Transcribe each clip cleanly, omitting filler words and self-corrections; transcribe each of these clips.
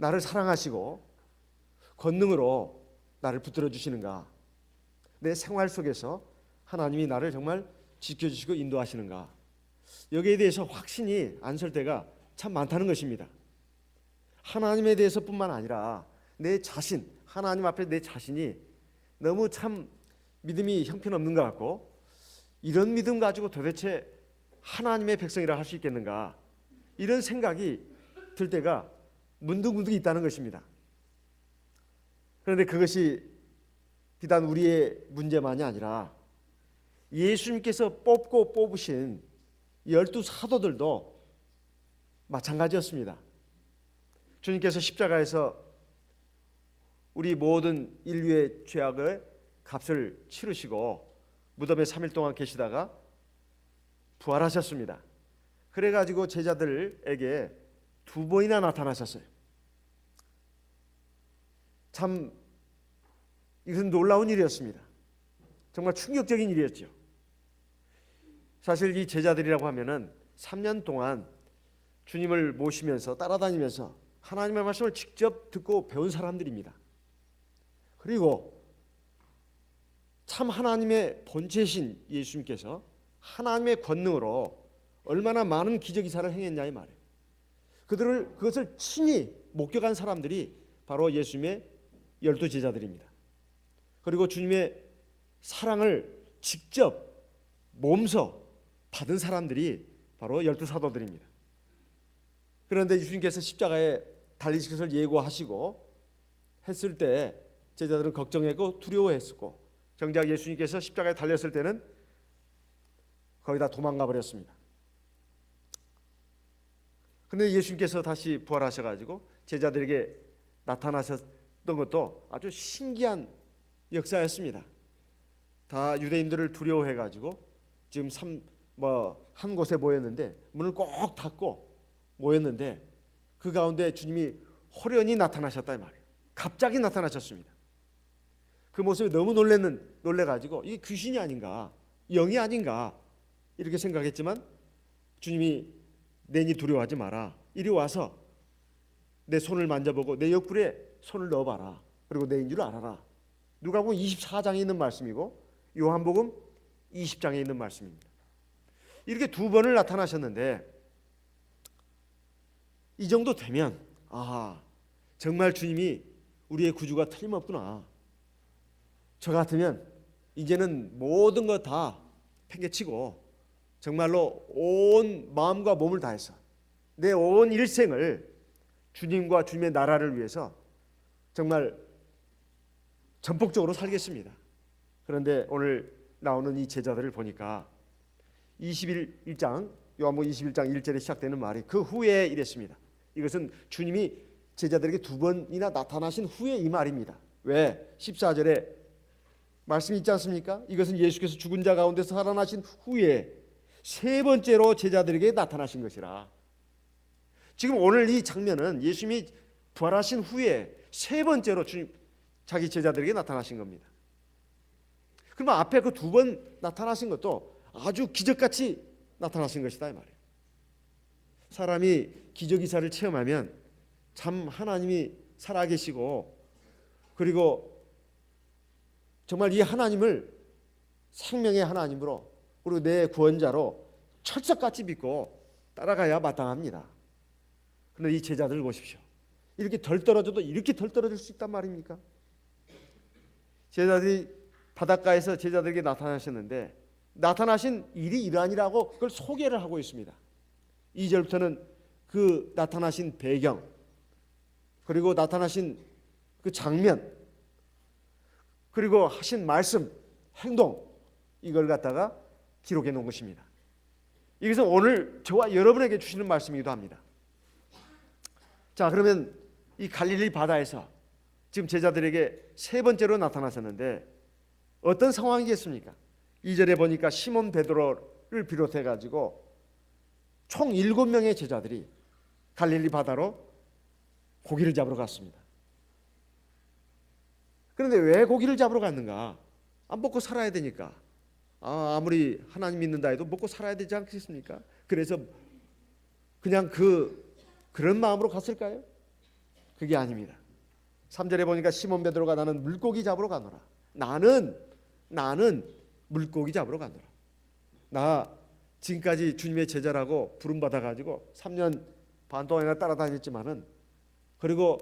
나를 사랑하시고 권능으로 나를 붙들어 주시는가? 내 생활 속에서 하나님이 나를 정말 지켜주시고 인도하시는가? 여기에 대해서 확신이 안 설 때가 참 많다는 것입니다. 하나님에 대해서뿐만 아니라 내 자신, 하나님 앞에 내 자신이 너무 참 믿음이 형편없는 것 같고, 이런 믿음 가지고 도대체 하나님의 백성이라 할 수 있겠는가, 이런 생각이 들 때가 문득문득 있다는 것입니다. 그런데 그것이 비단 우리의 문제만이 아니라 예수님께서 뽑고 뽑으신 12 사도들도 마찬가지였습니다. 주님께서 십자가에서 우리 모든 인류의 죄악의 값을 치르시고 무덤에 3일 동안 계시다가 부활하셨습니다. 그래가지고 제자들에게 2번이나 나타나셨어요. 참 이것은 놀라운 일이었습니다. 정말 충격적인 일이었죠. 사실 이 제자들이라고 하면은 3년 동안 주님을 모시면서 따라다니면서 하나님의 말씀을 직접 듣고 배운 사람들입니다. 그리고 참 하나님의 본체신 예수님께서 하나님의 권능으로 얼마나 많은 기적이사를 행했냐 이 말이에요. 그것을 친히 목격한 사람들이 바로 예수님의 12 제자들입니다. 그리고 주님의 사랑을 직접 몸소 받은 사람들이 바로 12 사도들입니다. 그런데 예수님께서 십자가에 달리실 것을 예고하시고 했을 때 제자들은 걱정했고 두려워했었고, 정작 예수님께서 십자가에 달렸을 때는 거의 다 도망가 버렸습니다. 그런데 예수님께서 다시 부활하셔가지고 제자들에게 나타나셨던 것도 아주 신기한 역사였습니다. 다 유대인들을 두려워해가지고 지금 한 곳에 모였는데 문을 꼭 닫고 모였는데 그 가운데 주님이 호련히 나타나셨다 이 말이에요. 갑자기 나타나셨습니다. 그 모습에 너무 놀래가지고 이게 귀신이 아닌가, 영이 아닌가 이렇게 생각했지만 주님이 내니 두려워하지 마라. 이리 와서 내 손을 만져보고 내 옆구리에 손을 넣어봐라. 그리고 내인 줄 알아라. 누가복음 24장에 있는 말씀이고 요한복음 20장에 있는 말씀입니다. 이렇게 2번을 나타나셨는데 이 정도 되면 정말 주님이 우리의 구주가 틀림없구나. 저 같으면 이제는 모든 것 다 팽개치고 정말로 온 마음과 몸을 다해서 내 온 일생을 주님과 주님의 나라를 위해서 정말 전폭적으로 살겠습니다. 그런데 오늘 나오는 이 제자들을 보니까 21장 요한복음 21장 1절에 시작되는 말이 그 후에 이랬습니다. 이것은 주님이 제자들에게 2번이나 나타나신 후에 이 말입니다. 왜? 14절에 말씀이 있지 않습니까? 이것은 예수께서 죽은 자 가운데서 살아나신 후에 3번째로 제자들에게 나타나신 것이라. 지금 오늘 이 장면은 예수님이 부활하신 후에 3번째로 주님 자기 제자들에게 나타나신 겁니다. 그러면 앞에 그 2번 나타나신 것도 아주 기적같이 나타나신 것이다 이 말이에요. 사람이 기적이사를 체험하면 참 하나님이 살아계시고 그리고 정말 이 하나님을 생명의 하나님으로 그리고 내 구원자로 철석같이 믿고 따라가야 마땅합니다. 그런데 이 제자들을 보십시오. 이렇게 덜 떨어져도 이렇게 덜 떨어질 수 있단 말입니까? 제자들이 바닷가에서 제자들에게 나타나셨는데 나타나신 일이 이러하니라고 그걸 소개를 하고 있습니다. 2절부터는 그 나타나신 배경 그리고 나타나신 그 장면 그리고 하신 말씀, 행동 이걸 갖다가 기록해 놓은 것입니다. 이것은 오늘 저와 여러분에게 주시는 말씀이기도 합니다. 자, 그러면 이 갈릴리 바다에서 지금 제자들에게 3번째로 나타나셨는데 어떤 상황이겠습니까? 2절에 보니까 시몬 베드로를 비롯해 가지고 총 7명의 제자들이 갈릴리 바다로 고기를 잡으러 갔습니다. 그런데 왜 고기를 잡으러 갔는가? 먹고 살아야 되니까. 아무리 하나님 믿는다 해도 먹고 살아야 되지 않겠습니까? 그래서 그냥 그런 마음으로 갔을까요? 그게 아닙니다. 3절에 보니까 시몬 베드로가 나는 물고기 잡으러 가노라. 나는 물고기 잡으러 가노라. 나 지금까지 주님의 제자라고 부름받아 가지고 3년 반 동안이나 따라다녔지만은, 그리고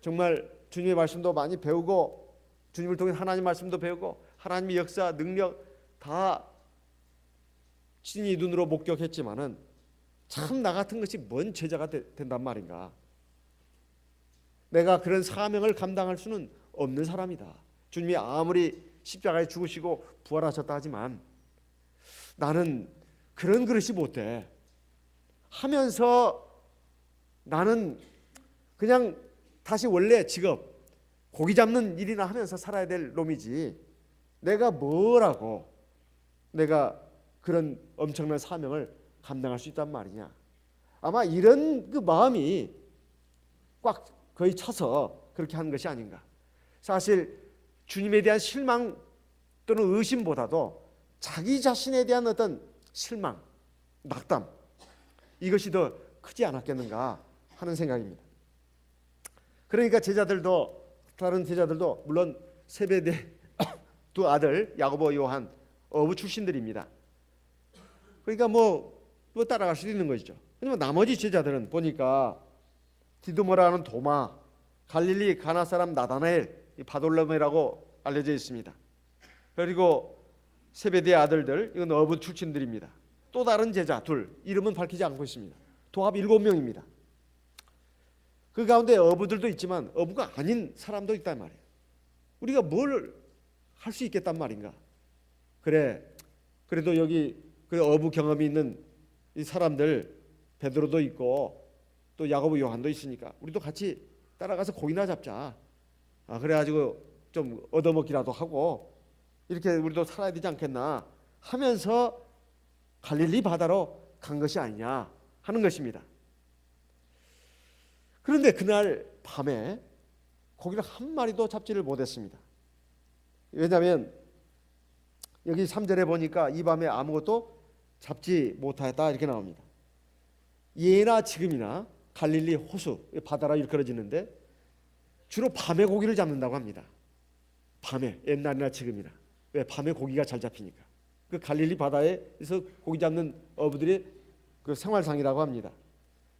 정말 주님의 말씀도 많이 배우고 주님을 통해 하나님 말씀도 배우고 하나님의 역사 능력 다 친히 눈으로 목격했지만은 참 나 같은 것이 뭔 제자가 된단 말인가. 내가 그런 사명을 감당할 수는 없는 사람이다. 주님이 아무리 십자가에 죽으시고 부활하셨다 하지만 나는 그런 그릇이 못 돼 하면서 나는 그냥 다시 원래 직업 고기 잡는 일이나 하면서 살아야 될 놈이지, 내가 뭐라고 내가 그런 엄청난 사명을 감당할 수 있단 말이냐. 아마 이런 그 마음이 꽉 거의 차서 그렇게 하는 것이 아닌가. 사실 주님에 대한 실망 또는 의심보다도 자기 자신에 대한 어떤 실망, 낙담, 이것이 더 크지 않았겠는가 하는 생각입니다. 그러니까 다른 제자들도 물론 세베대 두 아들 야고보, 요한 어부 출신들입니다. 그러니까 뭐 따라갈 수도 있는 것이죠. 하지만 나머지 제자들은 보니까 디두모라는 도마, 갈릴리 가나 사람 나다나엘, 바돌로메라고 알려져 있습니다. 그리고 세베대의 아들들, 이건 어부 출신들입니다. 또 다른 제자 둘, 이름은 밝히지 않고 있습니다. 도합 7명입니다. 그 가운데 어부들도 있지만 어부가 아닌 사람도 있단 말이에요. 우리가 뭘 할 수 있겠단 말인가. 그래도 여기 그 어부 경험이 있는 이 사람들, 베드로도 있고 또 야고보, 요한도 있으니까 우리도 같이 따라가서 고기나 잡자. 그래가지고 좀 얻어먹기라도 하고 이렇게 우리도 살아야 되지 않겠나 하면서 갈릴리 바다로 간 것이 아니냐 하는 것입니다. 그런데 그날 밤에 고기를 한 마리도 잡지를 못했습니다. 왜냐하면 여기 3절에 보니까 이 밤에 아무것도 잡지 못하였다 이렇게 나옵니다. 예나 지금이나 갈릴리 호수, 바다라 일컬어지는데 주로 밤에 고기를 잡는다고 합니다. 밤에, 옛날이나 지금이나. 왜? 밤에 고기가 잘 잡히니까. 그 갈릴리 바다에서 고기 잡는 어부들의 그 생활상이라고 합니다.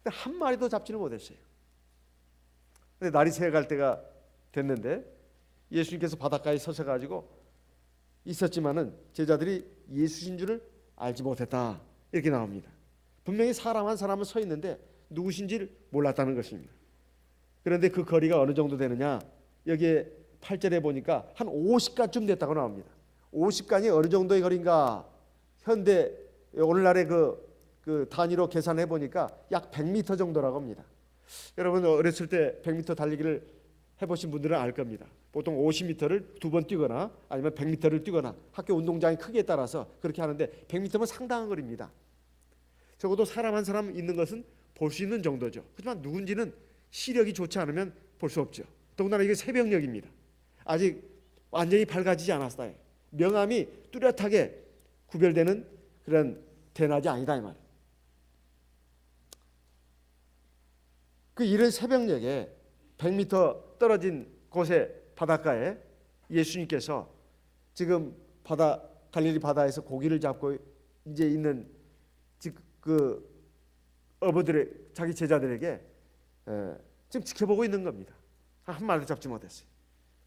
근데 한 마리도 잡지를 못했어요. 근데 날이 새어갈 때가 됐는데 예수님께서 바닷가에 서셔가지고 있었지만은 제자들이 예수신 줄을 알지 못했다 이렇게 나옵니다. 분명히 사람 한 사람은 서 있는데 누구신지를 몰랐다는 것입니다. 그런데 그 거리가 어느 정도 되느냐, 여기에 8절에 보니까 한 50간쯤 됐다고 나옵니다. 50간이 어느 정도의 거리인가, 현대 오늘날의 그 단위로 계산해 보니까 약 100m 정도라고 합니다. 여러분 어렸을 때 100m 달리기를 해보신 분들은 알 겁니다. 보통 50m를 2번 뛰거나 아니면 100m를 뛰거나 학교 운동장의 크기에 따라서 그렇게 하는데 100m면 상당한 거리입니다. 적어도 사람 한 사람 있는 것은 볼 수 있는 정도죠. 하지만 누군지는 시력이 좋지 않으면 볼 수 없죠. 더군다나 이게 새벽녘입니다. 아직 완전히 밝아지지 않았어요. 명암이 뚜렷하게 구별되는 그런 대낮이 아니다 이 말이에요. 그 이른 새벽녘에 100m 떨어진 곳에 바닷가에 예수님께서 지금 갈릴리 바다에서 고기를 잡고 이제 있는 그 어부들의 자기 제자들에게 지금 지켜보고 있는 겁니다. 한 마리도 잡지 못했어요.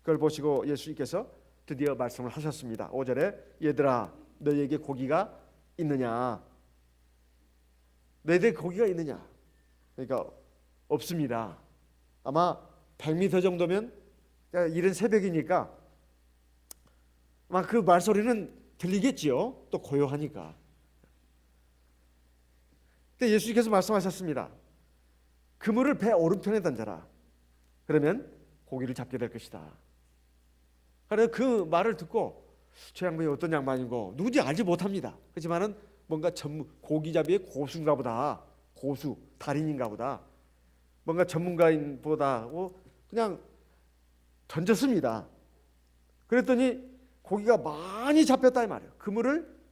그걸 보시고 예수님께서 드디어 말씀을 하셨습니다. 5절에 얘들아 너희에게 고기가 있느냐? 너희에게 고기가 있느냐? 그러니까 없습니다. 아마 100m 정도면 이른 새벽이니까 아마 그 말소리는 들리겠지요. 또 고요하니까. 근데 예수님께서 말씀하셨습니다. 그물을 배 오른편에 던져라. 그러면 고기를 잡게 될 것이다. 그래서 그 말을 듣고 저 양반이 어떤 양반이고 누군지 알지 못합니다. 그렇지만은 뭔가 고기잡이의 고수인가 보다. 고수, 달인인가 보다. 뭔가 전문가인 보다 그냥 던졌습니다. 그랬더니 고기가 많이 잡혔다 이 말이에요. 그물을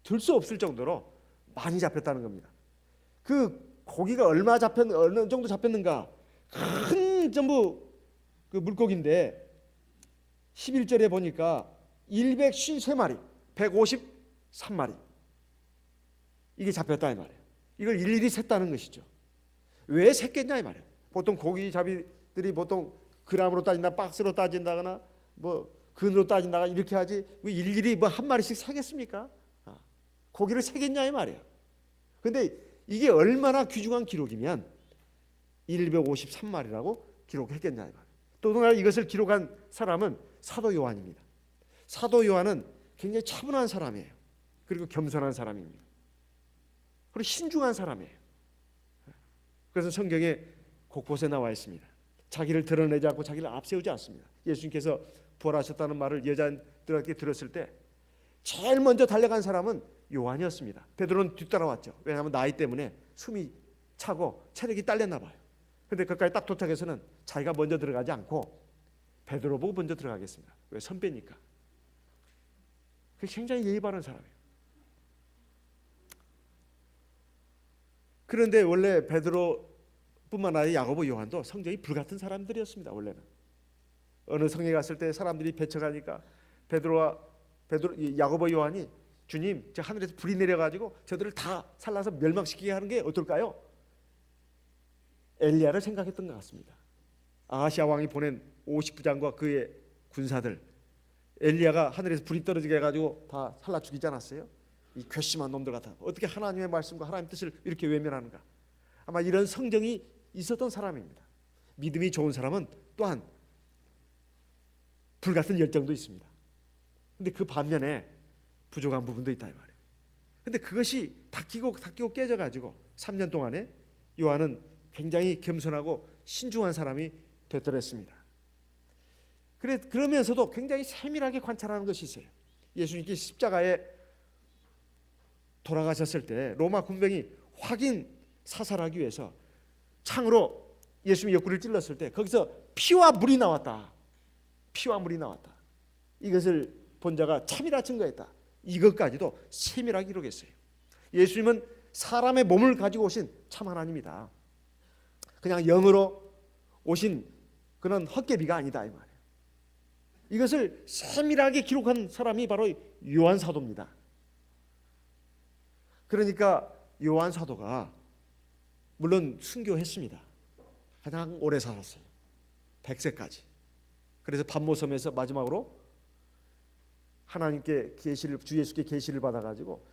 들 수 없을 정도로 많이 잡혔다는 겁니다. 그 고기가 어느 정도 잡혔는가? 큰 이것은 전부 그 물고기인데 11절에 보니까 153마리, 153마리 이게 잡혔다 이 말이에요. 이걸 일일이 셌다는 것이죠. 왜 셌겠냐 이 말이에요. 보통 고기잡이들이 보통 그람으로 따진다, 박스로 따진다거나 뭐 근으로 따진다거나 이렇게 하지 왜 일일이 뭐 한 마리씩 세겠습니까? 고기를 세겠냐 이 말이에요. 근데 이게 얼마나 귀중한 기록이면 153마리라고 기록했겠냐 이 말이에요. 또 이것을 기록한 사람은 사도 요한입니다. 사도 요한은 굉장히 차분한 사람이에요. 그리고 겸손한 사람입니다. 그리고 신중한 사람이에요. 그래서 성경에 곳곳에 나와 있습니다. 자기를 드러내지 않고 자기를 앞세우지 않습니다. 예수님께서 부활하셨다는 말을 여자들에게 들었을 때 제일 먼저 달려간 사람은 요한이었습니다. 베드로는 뒤따라왔죠. 왜냐하면 나이 때문에 숨이 차고 체력이 딸렸나 봐요. 그런데 거기까지 딱 도착해서는 자기가 먼저 들어가지 않고 베드로 보고 먼저 들어가겠습니다. 왜? 선배니까. 굉장히 예의 바른 사람이에요. 그런데 원래 베드로뿐만 아니라 야고보, 요한도 성격이 불같은 사람들이었습니다. 원래는 어느 성에 갔을 때 사람들이 배척하니까 야고보, 요한이 주님, 저 하늘에서 불이 내려가지고 저들을 다 살라서 멸망시키게 하는 게 어떨까요? 엘리야를 생각했던 것 같습니다. 아하시아 왕이 보낸 50부장과 그의 군사들, 엘리야가 하늘에서 불이 떨어지게 해가지고 다 살라 죽이지 않았어요? 이 괘씸한 놈들 같아. 어떻게 하나님의 말씀과 하나님의 뜻을 이렇게 외면하는가? 아마 이런 성정이 있었던 사람입니다. 믿음이 좋은 사람은 또한 불같은 열정도 있습니다. 근데 그 반면에 부족한 부분도 있다 이 말이에요. 근데 그것이 닦이고 깨져가지고 3년 동안에 요한은 굉장히 겸손하고 신중한 사람이 되더랬습니다. 그러면서도 굉장히 세밀하게 관찰하는 것이 있어요. 예수님께 십자가에 돌아가셨을 때 로마 군병이 확인 사살하기 위해서 창으로 예수님의 옆구리를 찔렀을 때 거기서 피와 물이 나왔다. 피와 물이 나왔다. 이것을 본 자가 참이라 증거했다. 이것까지도 세밀하게 기록했어요. 예수님은 사람의 몸을 가지고 오신 참 하나님이다. 그냥 영으로 오신 그런 헛개비가 아니다 이 말이에요. 이것을 세밀하게 기록한 사람이 바로 요한 사도입니다. 그러니까 요한 사도가 물론 순교했습니다. 가장 오래 살았어요. 100세까지. 그래서 반모섬에서 마지막으로 하나님께 계시를, 주 예수께 계시를 받아가지고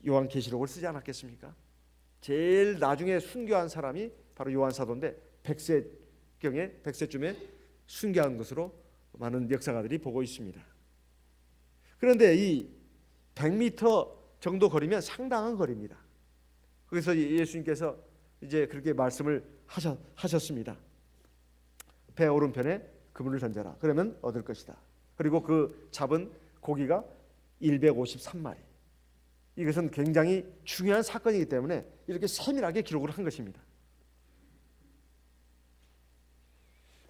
요한 계시록을 쓰지 않았겠습니까? 제일 나중에 순교한 사람이 바로 요한 사도인데 100세쯤에 순교한 것으로 많은 역사가들이 보고 있습니다. 그런데 이 100m 정도 거리면 상당한 거리입니다. 그래서 예수님께서 이제 그렇게 말씀을 하셨습니다. 배 오른편에 그물을 던져라. 그러면 얻을 것이다. 그리고 그 잡은 고기가 153마리. 이것은 굉장히 중요한 사건이기 때문에 이렇게 세밀하게 기록을 한 것입니다.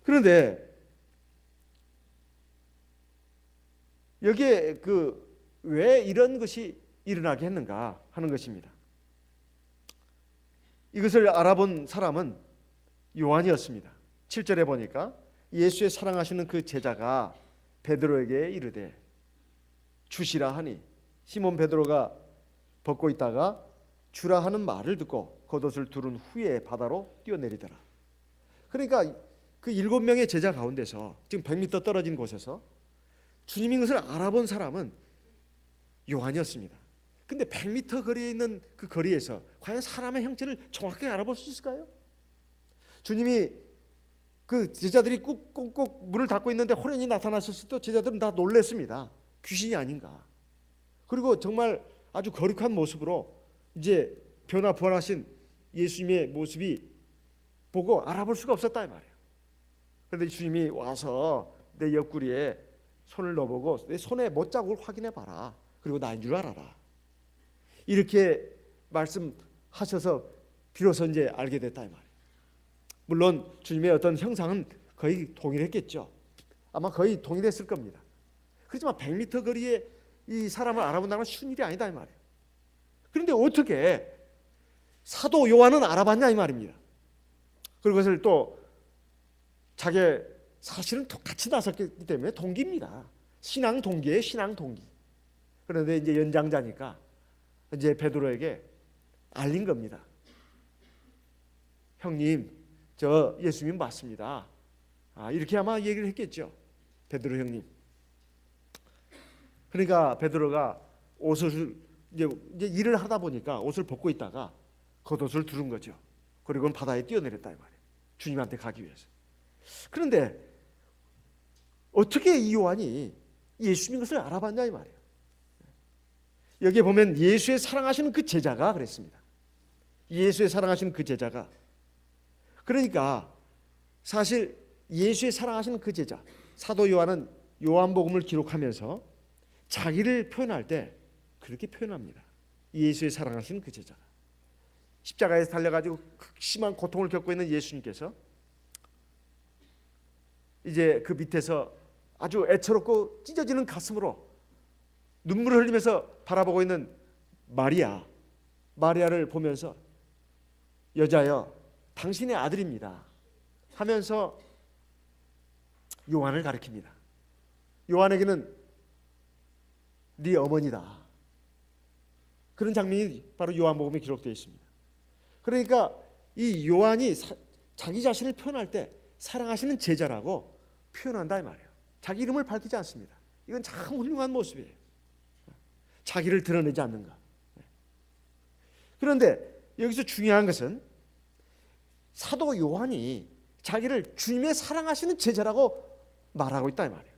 그런데 여기에 왜 이런 것이 일어나게 했는가 하는 것입니다. 이것을 알아본 사람은 요한이었습니다. 7절에 보니까 예수의 사랑하시는 그 제자가 베드로에게 이르되 주시라 하니 시몬 베드로가 벗고 있다가 주라 하는 말을 듣고 겉옷을 두른 후에 바다로 뛰어내리더라. 그러니까 그 7명의 제자 가운데서 지금 100m 떨어진 곳에서 주님이 그것을 알아본 사람은 요한이었습니다. 근데 100m 거리에 있는 그 거리에서 과연 사람의 형체를 정확하게 알아볼 수 있을까요? 주님이 그 제자들이 꾹꾹꾹 문을 닫고 있는데 호련히 나타나셨을 때 제자들은 다 놀랐습니다. 귀신이 아닌가. 그리고 정말 아주 거룩한 모습으로 이제 부활하신 예수님의 모습이 보고 알아볼 수가 없었다 이 말이에요. 그런데 주님이 와서 내 옆구리에 손을 넣어보고 내 손에 못자국을 확인해 봐라. 그리고 나인 줄 알아라. 이렇게 말씀하셔서 비로소 이제 알게 됐다 이 말이에요. 물론 주님의 어떤 형상은 거의 동일했겠죠. 아마 거의 동일했을 겁니다. 그렇지만 100m 거리에 이 사람을 알아본다는 건 쉬운 일이 아니다 이 말이에요. 그런데 어떻게 사도 요한은 알아봤냐 이 말입니다. 그리고 그것을 또 자기 사실은 똑같이 나섰기 때문에 동기입니다. 신앙 동기예요, 신앙 동기. 그런데 이제 연장자니까 이제 베드로에게 알린 겁니다. 형님, 저 예수님 맞습니다. 이렇게 아마 얘기를 했겠죠, 베드로 형님. 그러니까 베드로가 옷을 이제 일을 하다 보니까 옷을 벗고 있다가 겉옷을 두른 거죠. 그리고 바다에 뛰어내렸다 이 말이에요. 주님한테 가기 위해서. 그런데 어떻게 이 요한이 예수님 것을 알아봤냐 이 말이에요. 여기에 보면 예수의 사랑하시는 그 제자가 그랬습니다. 예수의 사랑하시는 그 제자가, 그러니까 사실 예수의 사랑하시는 그 제자, 사도 요한은 요한복음을 기록하면서 자기를 표현할 때 그렇게 표현합니다. 예수의 사랑하시는 그 제자가. 십자가에서 달려가지고 극심한 고통을 겪고 있는 예수님께서 이제 그 밑에서 아주 애처롭고 찢어지는 가슴으로 눈물을 흘리면서 바라보고 있는 마리아를 보면서 여자여 당신의 아들입니다 하면서 요한을 가리킵니다. 요한에게는 네 어머니다. 그런 장면이 바로 요한복음에 기록되어 있습니다. 그러니까 이 요한이 자기 자신을 표현할 때 사랑하시는 제자라고 표현한다 이 말이에요. 자기 이름을 밝히지 않습니다. 이건 참 훌륭한 모습이에요. 자기를 드러내지 않는 것. 그런데 여기서 중요한 것은 사도 요한이 자기를 주님의 사랑하시는 제자라고 말하고 있다 이 말이에요.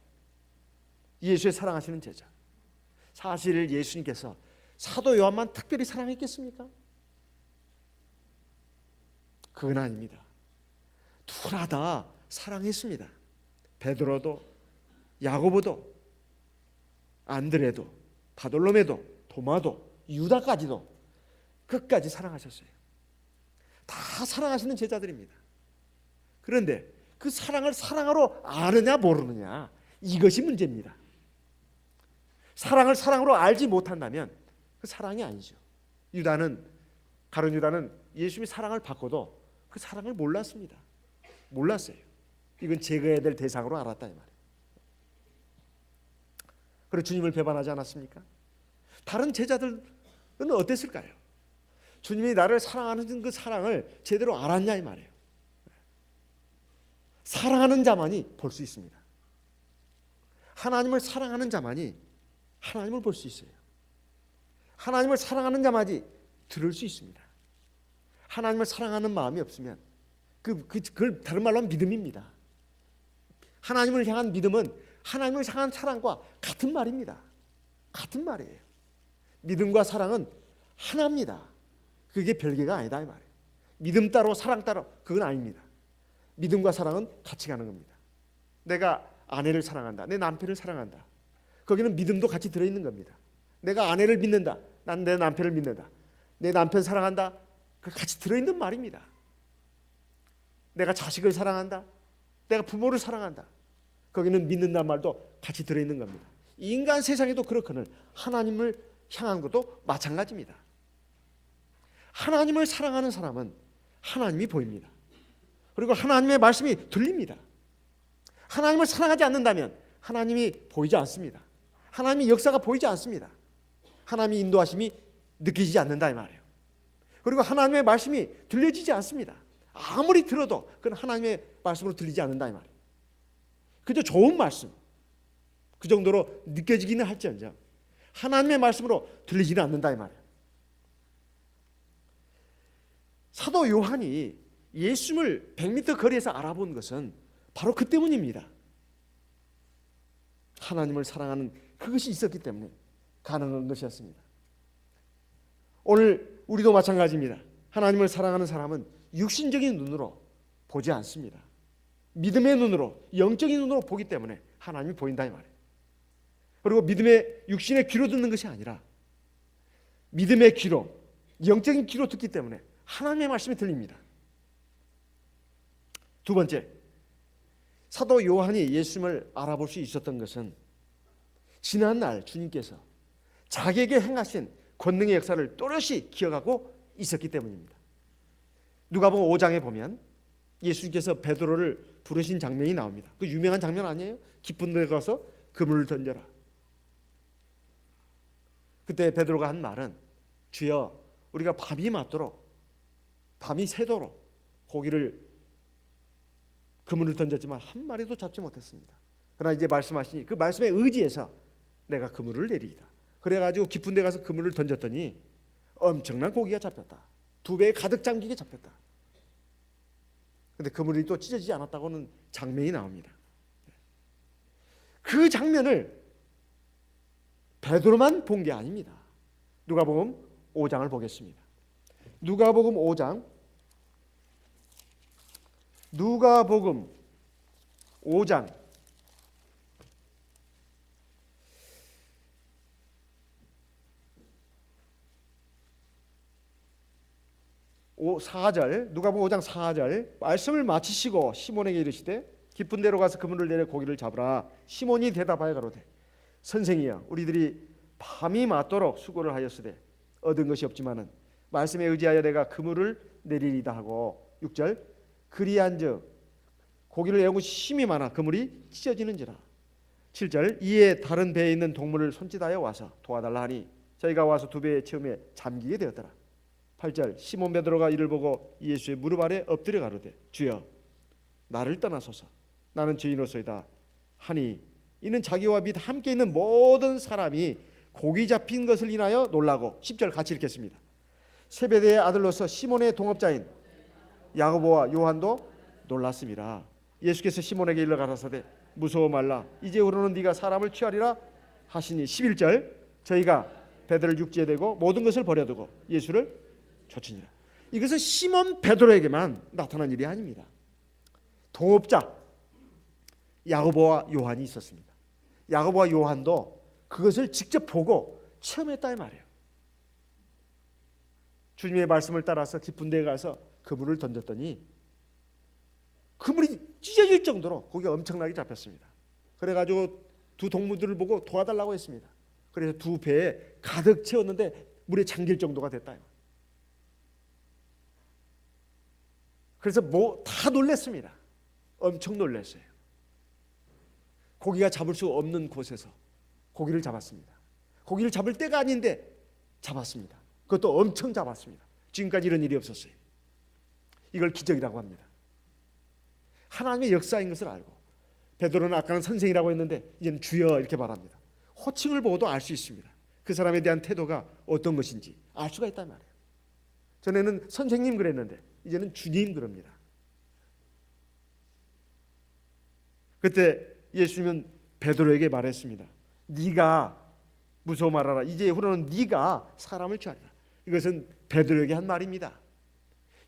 예수의 사랑하시는 제자. 사실 예수님께서 사도 요한만 특별히 사랑했겠습니까? 그건 아닙니다. 누구나 다 사랑했습니다. 베드로도, 야고보도, 안드레도, 바돌로메도, 도마도, 유다까지도 끝까지 사랑하셨어요. 다 사랑하시는 제자들입니다. 그런데 그 사랑을 사랑으로 아느냐 모르느냐, 이것이 문제입니다. 사랑을 사랑으로 알지 못한다면 그 사랑이 아니죠. 가룟 유다는 예수님이 사랑을 받고도 그 사랑을 몰랐습니다. 몰랐어요. 이건 제거해야 될 대상으로 알았다 이 말이에요. 그리고 주님을 배반하지 않았습니까? 다른 제자들은 어땠을까요? 주님이 나를 사랑하는 그 사랑을 제대로 알았냐 이 말이에요. 사랑하는 자만이 볼 수 있습니다. 하나님을 사랑하는 자만이 하나님을 볼 수 있어요. 하나님을 사랑하는 자만이 들을 수 있습니다. 하나님을 사랑하는 마음이 없으면 그걸 다른 말로 하면 믿음입니다. 하나님을 향한 믿음은 하나님을 향한 사랑과 같은 말입니다. 같은 말이에요. 믿음과 사랑은 하나입니다. 그게 별개가 아니다 이 말이에요. 믿음 따로 사랑 따로 그건 아닙니다. 믿음과 사랑은 같이 가는 겁니다. 내가 아내를 사랑한다. 내 남편을 사랑한다. 거기는 믿음도 같이 들어있는 겁니다. 내가 아내를 믿는다. 난 내 남편을 믿는다. 내 남편 사랑한다. 그 같이 들어있는 말입니다. 내가 자식을 사랑한다. 내가 부모를 사랑한다. 거기는 믿는다는 말도 같이 들어있는 겁니다. 인간 세상에도 그렇거늘 하나님을 향한 것도 마찬가지입니다. 하나님을 사랑하는 사람은 하나님이 보입니다. 그리고 하나님의 말씀이 들립니다. 하나님을 사랑하지 않는다면 하나님이 보이지 않습니다. 하나님의 역사가 보이지 않습니다. 하나님의 인도하심이 느껴지지 않는다 이 말이에요. 그리고 하나님의 말씀이 들려지지 않습니다. 아무리 들어도 그건 하나님의 말씀으로 들리지 않는다 이 말이에요. 그저 좋은 말씀 그 정도로 느껴지기는 할지언정 하나님의 말씀으로 들리지는 않는다 이 말이에요. 사도 요한이 예수님을 100m 거리에서 알아본 것은 바로 그 때문입니다. 하나님을 사랑하는 그것이 있었기 때문에 가능한 것이었습니다. 오늘 우리도 마찬가지입니다. 하나님을 사랑하는 사람은 육신적인 눈으로 보지 않습니다. 믿음의 눈으로, 영적인 눈으로 보기 때문에 하나님이 보인다 이 말이에요. 그리고 믿음의 육신의 귀로 듣는 것이 아니라 믿음의 귀로, 영적인 귀로 듣기 때문에 하나님의 말씀이 들립니다. 두 번째, 사도 요한이 예수님을 알아볼 수 있었던 것은 지난날 주님께서 자기에게 행하신 권능의 역사를 또렷이 기억하고 있었기 때문입니다. 누가복음 5장에 보면 예수님께서 베드로를 부르신 장면이 나옵니다. 그 유명한 장면 아니에요? 깊은 데 가서 그물을 던져라. 그때 베드로가 한 말은 주여 우리가 밤이 맞도록 밤이 새도록 고기를 그물을 던졌지만 한 마리도 잡지 못했습니다. 그러나 이제 말씀하시니 그 말씀에 의지해서 내가 그물을 내리이다. 그래가지고 깊은 데 가서 그물을 던졌더니 엄청난 고기가 잡혔다. 2배에 가득 잠기게 잡혔다. 근데 그물이 또 찢어지지 않았다고는 장면이 나옵니다. 그 장면을 베드로만 본 게 아닙니다. 누가복음 5장을 보겠습니다. 누가복음 5장 누가복음 5장 4절 누가복음 5장 4절 말씀을 마치시고 시몬에게 이르시되 깊은 데로 가서 그물을 내려 고기를 잡으라. 시몬이 대답하여 가로되 선생이여 우리들이 밤이 맞도록 수고를 하였으되 얻은 것이 없지만은 말씀에 의지하여 내가 그물을 내리리다 하고 6절 그리한즉 고기를 애우고 힘이 많아 그물이 찢어지는지라. 7절 이에 다른 배에 있는 동물을 손짓하여 와서 도와달라 하니 저희가 와서 2배의 체험에 잠기게 되었더라. 8절 시몬 베드로가 이를 보고 예수의 무릎 아래 엎드려 가로되 주여 나를 떠나소서 나는 죄인으로소이다 하니 이는 자기와 및 함께 있는 모든 사람이 고기 잡힌 것을 인하여 놀라고 10절 같이 읽겠습니다. 세베대의 아들로서 시몬의 동업자인 야고보와 요한도 놀랐습니다. 예수께서 시몬에게 일러 가라사대 무서워 말라 이제후로는 네가 사람을 취하리라 하시니 11절 저희가 베드로를 육지에 대고 모든 것을 버려두고 예수를 쫓으니라. 이것은 시몬 베드로에게만 나타난 일이 아닙니다. 동업자 야고보와 요한이 있었습니다. 야고보와 요한도 그것을 직접 보고 체험했다 이 말이에요. 주님의 말씀을 따라서 깊은 데에 가서 그물을 던졌더니 그물이 찢어질 정도로 고기가 엄청나게 잡혔습니다. 그래가지고 2 동무들을 보고 도와달라고 했습니다. 그래서 2배에 가득 채웠는데 물에 잠길 정도가 됐다. 그래서 다 놀랐습니다. 엄청 놀랐어요. 고기가 잡을 수 없는 곳에서 고기를 잡았습니다. 고기를 잡을 때가 아닌데 잡았습니다. 그것도 엄청 잡았습니다. 지금까지 이런 일이 없었어요. 이걸 기적이라고 합니다. 하나님의 역사인 것을 알고 베드로는 아까는 선생이라고 했는데 이제는 주여 이렇게 말합니다. 호칭을 보고도 알 수 있습니다. 그 사람에 대한 태도가 어떤 것인지 알 수가 있단 말이에요. 전에는 선생님 그랬는데 이제는 주님 그럽니다. 그때 예수님은 베드로에게 말했습니다. 네가 무서워 말아라. 이제후로는 네가 사람을 취하리라. 이것은 베드로에게 한 말입니다.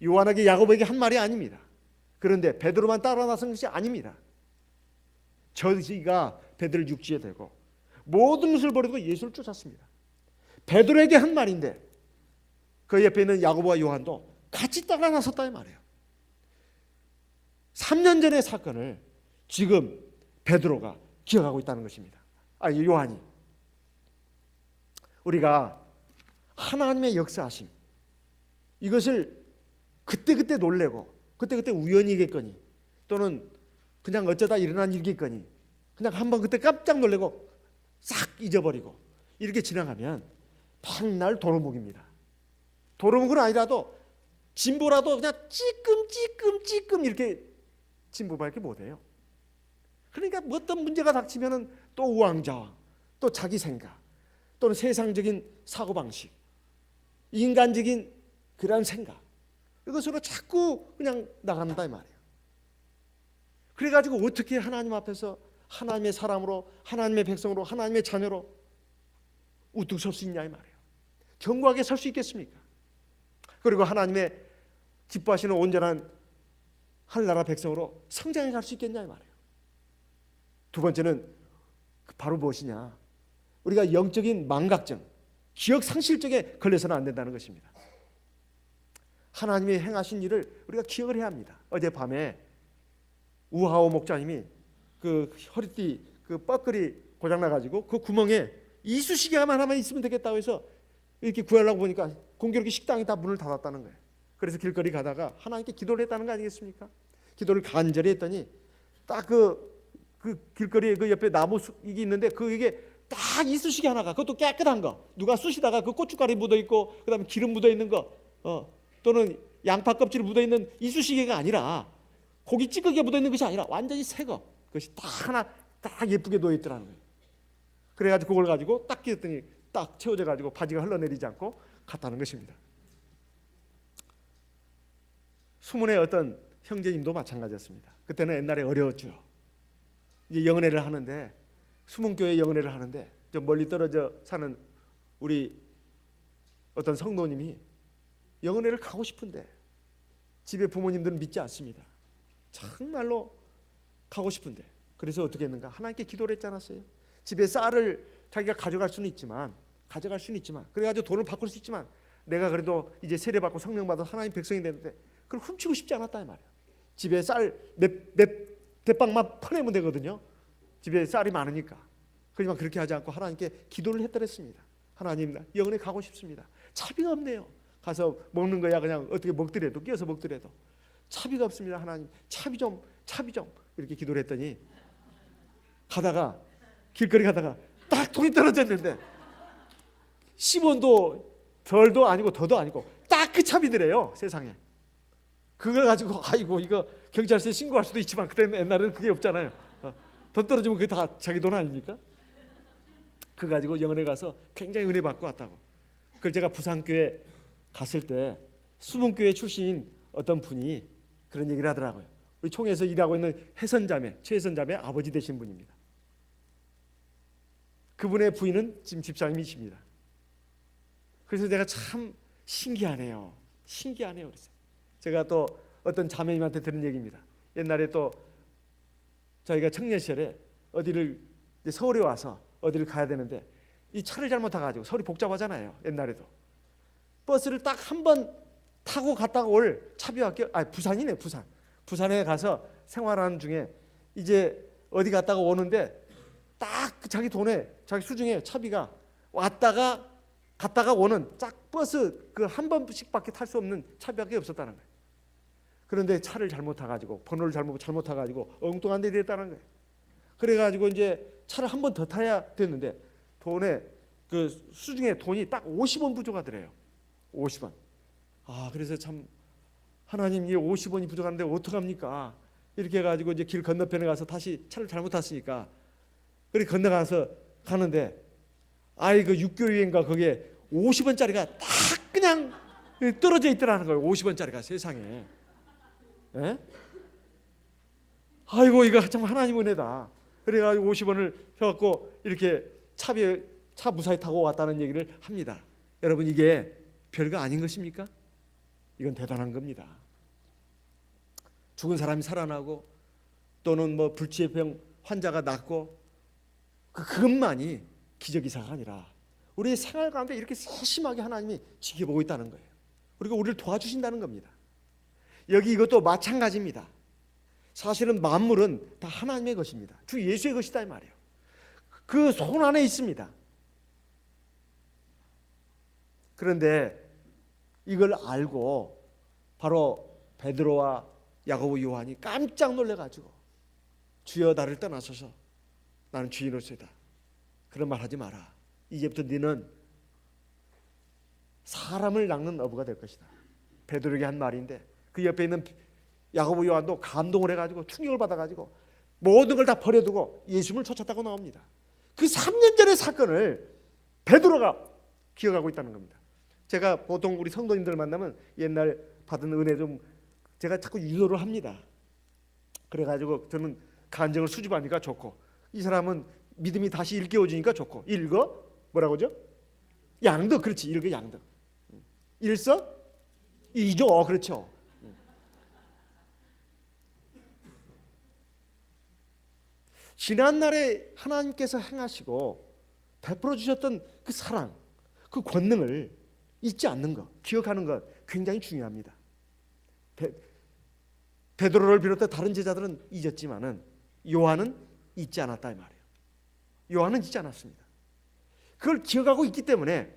요한에게 야고보에게 한 말이 아닙니다. 그런데 베드로만 따라 나선 것이 아닙니다. 저희가 베드로를 육지에 대고 모든 것을 버리고 예수를 쫓았습니다. 베드로에게 한 말인데 그 옆에 있는 야고보와 요한도 같이 따라 나섰다 이 말이에요. 3년 전의 사건을 지금 베드로가 기억하고 있다는 것입니다. 아니 요한이. 우리가 하나님의 역사하심 이것을 그때그때 놀래고 그때그때 우연이겠거니 또는 그냥 어쩌다 일어난 일이겠거니 그냥 한번 그때 깜짝 놀래고 싹 잊어버리고 이렇게 지나가면 백날 도루묵입니다. 도루묵은 아니라도 진보라도 그냥 찌끔 이렇게 진보밖에 못해요. 그러니까 어떤 문제가 닥치면은 또 우왕좌왕, 또 자기 생각, 또는 세상적인 사고방식, 인간적인 그런 생각 이것으로 자꾸 그냥 나간다 이 말이에요. 그래가지고 어떻게 하나님 앞에서 하나님의 사람으로 하나님의 백성으로 하나님의 자녀로 우뚝 설 수 있냐 이 말이에요. 견고하게 설 수 있겠습니까? 그리고 하나님의 기뻐하시는 온전한 하늘나라 백성으로 성장해 갈 수 있겠냐 이 말이에요. 2번째는 바로 무엇이냐? 우리가 영적인 망각증, 기억 상실증에 걸려서는 안 된다는 것입니다. 하나님이 행하신 일을 우리가 기억을 해야 합니다. 어젯밤에 우하오 목자님이 그 허리띠 그 뻐글이 고장나가지고 그 구멍에 이쑤시개만 하나만 있으면 되겠다고 해서 이렇게 구하려고 보니까 공교롭게 식당이 다 문을 닫았다는 거예요. 그래서 길거리 가다가 하나님께 기도를 했다는 거 아니겠습니까? 기도를 간절히 했더니 딱 그 길거리에 그 옆에 나무 이게 있는데 이게 딱 이쑤시개 하나가, 그것도 깨끗한 거, 누가 쑤시다가 그 고춧가루 묻어 있고 그다음에 기름 묻어 있는 거, 또는 양파 껍질 묻어 있는 이쑤시개가 아니라, 고기 찌꺼기에 묻어 있는 것이 아니라 완전히 새 거, 그것이 딱 하나 딱 예쁘게 놓여 있더라는 거예요. 그래가지고 그걸 가지고 딱 끼웠더니 딱 채워져 가지고 바지가 흘러내리지 않고 갔다는 것입니다. 수문의 어떤 형제님도 마찬가지였습니다. 그때는 옛날에 어려웠죠. 이제 영은회를 하는데, 수문교회 영은회를 하는데 좀 멀리 떨어져 사는 우리 어떤 성도님이 영은회를 가고 싶은데 집에 부모님들은 믿지 않습니다. 정말로 가고 싶은데, 그래서 어떻게 했는가? 하나님께 기도를 했지 않았어요? 집에 쌀을 자기가 가져갈 수는 있지만 그래가지고 돈을 바꿀 수 있지만, 내가 그래도 이제 세례 받고 성령 받아 하나님 백성이 되는데 그걸 훔치고 싶지 않았다 이 말이에요. 집에 쌀 몇 대빵만 퍼내면 되거든요. 집에 쌀이 많으니까. 그렇지만 그렇게 하지 않고 하나님께 기도를 했더랬습니다. 하나님, 영은에 가고 싶습니다. 차비가 없네요. 가서 먹는 거야 그냥 어떻게 먹더라도, 끼어서 먹더라도 차비가 없습니다. 하나님, 차비 좀 이렇게 기도를 했더니, 가다가 길거리 가다가 딱 돈이 떨어졌는데 10원도 덜도 아니고 더도 아니고 딱 그 차비더래요. 세상에. 그걸 가지고 아이고 이거 경찰서에 신고할 수도 있지만, 그때는 옛날에는 그게 없잖아요. 돈 떨어지면 그게 다 자기 돈 아닙니까? 그거 가지고 영은에 가서 굉장히 은혜 받고 왔다고. 그걸 제가 부산교회 갔을 때 수문교회 출신인 어떤 분이 그런 얘기를 하더라고요. 우리 총회에서 일하고 있는 혜선자매, 최혜선자매 아버지 되신 분입니다. 그분의 부인은 지금 집사님이십니다. 그래서 내가 참 신기하네요. 그래서 제가 또 어떤 자매님한테 들은 얘기입니다. 옛날에 또 저희가 청년 시절에 어디를 서울에 와서 어디를 가야 되는데 이 차를 잘못 타가지고, 서울이 복잡하잖아요. 옛날에도 버스를 딱 한 번 타고 갔다가 올 차비밖에, 부산이네, 부산에 가서 생활하는 중에 이제 어디 갔다가 오는데 딱 자기 돈에, 자기 수중에 차비가 왔다가 갔다가 오는 짝 버스 그 한 번씩밖에 탈 수 없는 차비밖에 없었다는 거예요. 그런데 차를 잘못 타가지고, 번호를 잘못 타가지고 엉뚱한 데 됐다는 거예요. 그래가지고 이제 차를 한 번 더 타야 됐는데 돈에 그 수중에 돈이 딱 50원 부족하더래요. 50원. 그래서 참, 하나님, 이 50원이 부족한데 어떡합니까? 이렇게 해가지고 이제 길 건너편에 가서 다시 차를 잘못 탔으니까, 그렇게 건너가서 가는데 그 육교위인가 거기에 50원짜리가 딱 그냥 떨어져 있더라는 거예요. 50원짜리가 세상에. 예? 아이고 이거 참 하나님 은혜다. 그래가지고 50원을 해갖고 이렇게 차 무사히 타고 왔다는 얘기를 합니다. 여러분, 이게 별거 아닌 것입니까? 이건 대단한 겁니다. 죽은 사람이 살아나고, 또는 뭐 불치병 환자가 낫고, 그것만이 기적이사가 아니라 우리의 생활 가운데 이렇게 세심하게 하나님이 지켜보고 있다는 거예요. 그리고 우리를 도와주신다는 겁니다. 여기 이것도 마찬가지입니다. 사실은 만물은 다 하나님의 것입니다. 주 예수의 것이다 이 말이에요. 그 손 안에 있습니다. 그런데 이걸 알고 바로 베드로와 야고보, 요한이 깜짝 놀래가지고, 주여 나를 떠나소서, 나는 주인으로서이다. 그런 말 하지 마라. 이제부터 너는 사람을 낚는 어부가 될 것이다. 베드로에게 한 말인데, 그 옆에 있는 야고보, 요한도 감동을 해가지고 충격을 받아가지고 모든 걸 다 버려두고 예수님을 쫓았다고 나옵니다. 그 3년 전의 사건을 베드로가 기억하고 있다는 겁니다. 제가 보통 우리 성도님들 만나면 옛날 받은 은혜 좀 제가 자꾸 유도를 합니다. 그래가지고 저는 간증을 수집하니까 좋고, 이 사람은 믿음이 다시 일깨워지니까 좋고, 뭐라고죠? 양득. 그렇지, 양득. 일석이조. 그렇죠. 지난날에 하나님께서 행하시고 베풀어 주셨던 그 사랑, 그 권능을 잊지 않는 것, 기억하는 것 굉장히 중요합니다. 베드로를 비롯해 다른 제자들은 잊었지만은 요한은 잊지 않았다 이 말이에요. 요한은 잊지 않았습니다. 그걸 기억하고 있기 때문에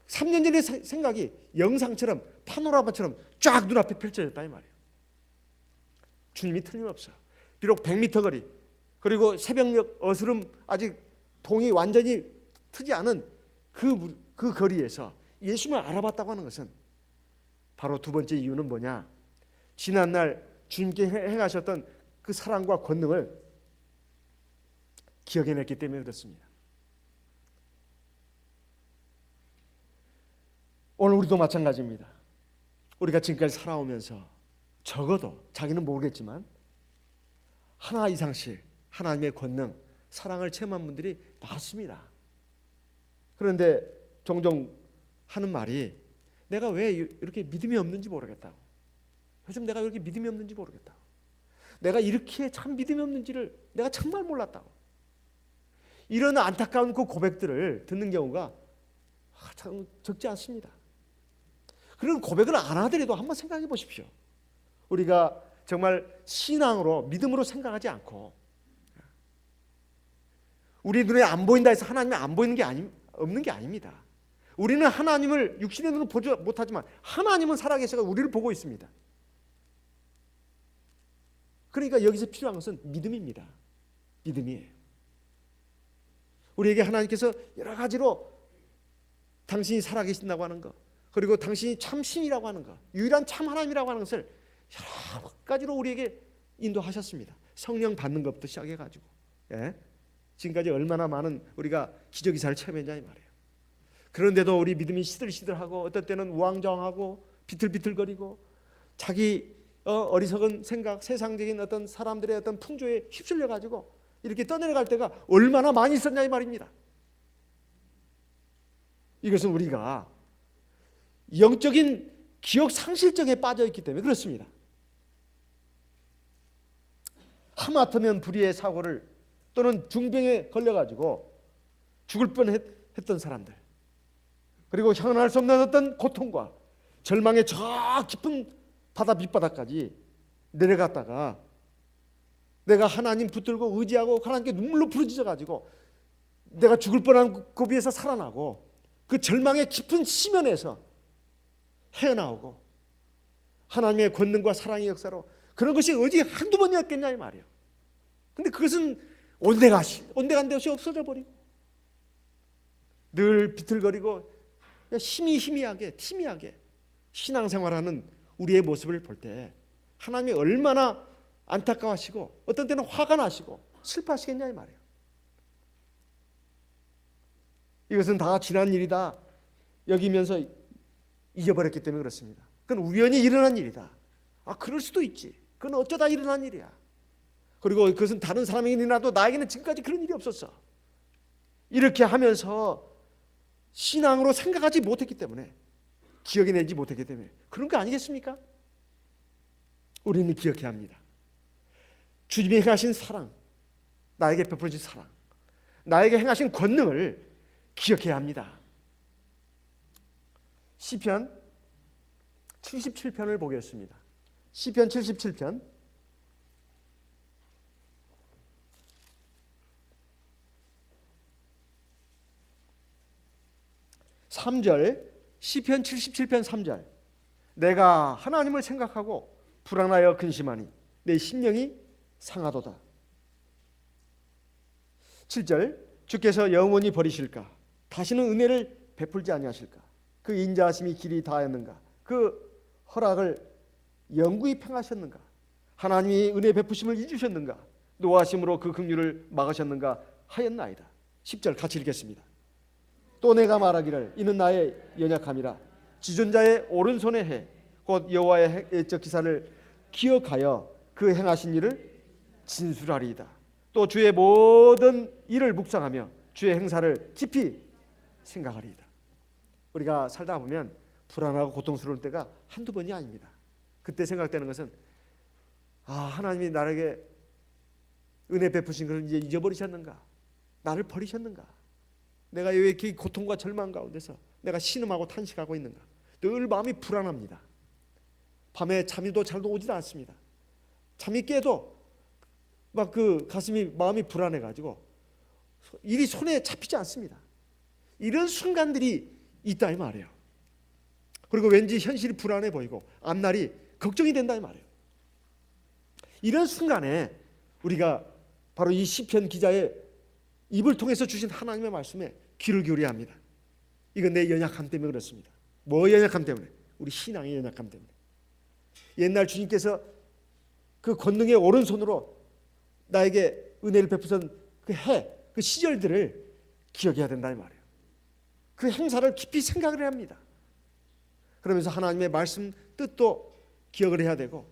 3년 전의 생각이 영상처럼, 파노라마처럼 쫙 눈앞에 펼쳐졌다 이 말이에요. 주님이 틀림없어요. 비록 100m 거리, 그리고 새벽녘 어스름 아직 동이 완전히 트지 않은 그 거리에서 예수님을 알아봤다고 하는 것은 바로 두 번째 이유는 뭐냐? 지난날 주님께 행하셨던 그 사랑과 권능을 기억해냈기 때문에 그렇습니다. 오늘 우리도 마찬가지입니다. 우리가 지금까지 살아오면서 적어도 자기는 모르겠지만 하나 이상씩 하나님의 권능, 사랑을 체험한 분들이 많습니다. 그런데 종종 하는 말이 내가 왜 이렇게 믿음이 없는지 모르겠다고. 요즘 내가 왜 이렇게 믿음이 없는지 모르겠다고. 내가 이렇게 참 믿음이 없는지를 내가 정말 몰랐다고. 이런 안타까운 그 고백들을 듣는 경우가 참 적지 않습니다. 그런 고백을 안 하더라도 한번 생각해 보십시오. 우리가 정말 신앙으로 믿음으로 생각하지 않고 우리 눈에 안 보인다 해서 하나님이 안 보이는 게 없는 게 아닙니다. 우리는 하나님을 육신의 눈으로 보지 못하지만 하나님은 살아계셔서 우리를 보고 있습니다. 그러니까 여기서 필요한 것은 믿음입니다. 믿음이에요. 우리에게 하나님께서 여러 가지로 당신이 살아계신다고 하는 것, 그리고 당신이 참 신이라고 하는 것, 유일한 참 하나님이라고 하는 것을 여러 가지로 우리에게 인도하셨습니다. 성령 받는 것부터 시작해가지고, 지금까지 얼마나 많은 우리가 기적이사를 체험했냐 이 말이에요. 그런데도 우리 믿음이 시들시들하고 어떤 때는 우왕좌왕하고 비틀비틀거리고 자기 어리석은 생각, 세상적인 어떤 사람들의 어떤 풍조에 휩쓸려 가지고 이렇게 떠내려갈 때가 얼마나 많이 있었냐 이 말입니다. 이것은 우리가 영적인 기억 상실증에 빠져 있기 때문에 그렇습니다. 하마터면 불의의 사고를 또는 중병에 걸려가지고 죽을 뻔했던 사람들, 그리고 형언할 수 없는 어떤 고통과 절망의 저 깊은 바다 밑바닥까지 내려갔다가 내가 하나님 붙들고 의지하고 하나님께 눈물로 부르짖어가지고 내가 죽을 뻔한 고비에서 살아나고 그 절망의 깊은 심연에서 헤어나오고 하나님의 권능과 사랑의 역사로 그런 것이 어디 한두 번이었겠냐 이 말이에요. 근데 그것은 온데간데 없이 없어져 버리고 늘 비틀거리고 희미하게 신앙생활하는 우리의 모습을 볼 때 하나님이 얼마나 안타까워하시고 어떤 때는 화가 나시고 슬퍼하시겠냐 이 말이에요. 이것은 다 지난 일이다 여기면서 잊어버렸기 때문에 그렇습니다. 그건 우연히 일어난 일이다. 그럴 수도 있지. 그건 어쩌다 일어난 일이야. 그리고 그것은 다른 사람에게는 일어나도 나에게는 지금까지 그런 일이 없었어. 이렇게 하면서 신앙으로 생각하지 못했기 때문에, 기억해내지 못했기 때문에 그런 거 아니겠습니까? 우리는 기억해야 합니다. 주님이 행하신 사랑, 나에게 베풀어진 사랑, 나에게 행하신 권능을 기억해야 합니다. 시편 77편을 보겠습니다. 시편 77편 3절, 시편 77편 3절. 내가 하나님을 생각하고 불안하여 근심하니 내 심령이 상하도다. 7절, 주께서 영원히 버리실까? 다시는 은혜를 베풀지 아니하실까? 그 인자하심이 길이 다하였는가? 그 허락을 영구히 평하셨는가? 하나님이 은혜 베푸심을 잊으셨는가? 노하심으로 그 긍휼을 막으셨는가 하였나이다. 10절 같이 읽겠습니다. 또 내가 말하기를 이는 나의 연약함이라. 지존자의 오른손의 해 곧 여호와의 예적 기사를 기억하여 그 행하신 일을 진술하리이다. 또 주의 모든 일을 묵상하며 주의 행사를 깊이 생각하리이다. 우리가 살다 보면 불안하고 고통스러울 때가 한두 번이 아닙니다. 그때 생각되는 것은 하나님이 나에게 은혜 베푸신 것을 이제 잊어버리셨는가? 나를 버리셨는가? 내가 왜 이렇게 고통과 절망 가운데서 내가 신음하고 탄식하고 있는가? 늘 마음이 불안합니다. 밤에 잠이도 잘도 오지도 않습니다. 잠이 깨도 막 그 가슴이 마음이 불안해가지고 일이 손에 잡히지 않습니다. 이런 순간들이 있다 이 말이에요. 그리고 왠지 현실이 불안해 보이고 앞날이 걱정이 된다 이 말이에요. 이런 순간에 우리가 바로 이 시편 기자의 입을 통해서 주신 하나님의 말씀에 귀를 기울여야 합니다. 이건 내 연약함 때문에 그렇습니다. 뭐 연약함 때문에? 우리 신앙의 연약함 때문에. 옛날 주님께서 그 권능의 오른손으로 나에게 은혜를 베푸던 그 시절들을 기억해야 된다 이 말이에요. 그 행사를 깊이 생각을 해야 합니다. 그러면서 하나님의 말씀 뜻도 기억을 해야 되고